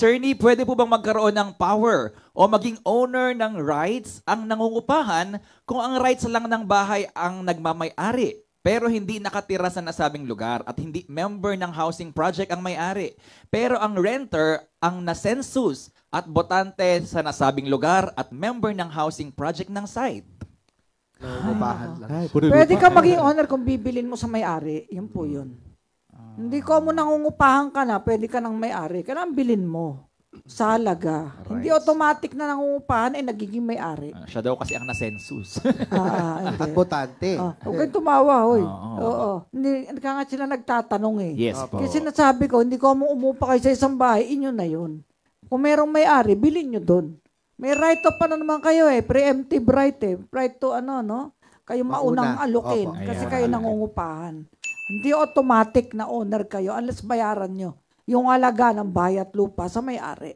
attorney, pwede po bang magkaroon ng power o maging owner ng rights ang nangungupahan kung ang rights lang ng bahay ang nagmamay-ari pero hindi nakatira sa nasabing lugar at hindi member ng housing project ang may-ari. Pero ang renter ang nasensus at botante sa nasabing lugar at member ng housing project ng site. Nangungupahan lang. Pwede ka maging owner kung bibilin mo sa may-ari. Yun po yun. Hindi ko mo nangungupahan ka na, pwede ka ng may-ari. Kailangan bilin mo sa halaga. Hindi automatic na nangungupahan ay nagiging may-ari. Siya daw kasi ang nasensus. Hindi. Botante. Huwag kayong tumawa, hoy. Oo. Hindi ka nga sila nagtatanong eh. Yes po. Kasi sinasabi ko, hindi ko mo umupa kayo sa isang bahay, inyo na yun. Kung merong may-ari, bilin nyo dun. May right of ano naman kayo eh, preemptive right eh. Right to kayo maunang alukin kasi kayo nangungupahan. Hindi automatic na owner kayo unless bayaran nyo yung halaga ng bahay at lupa sa may-ari.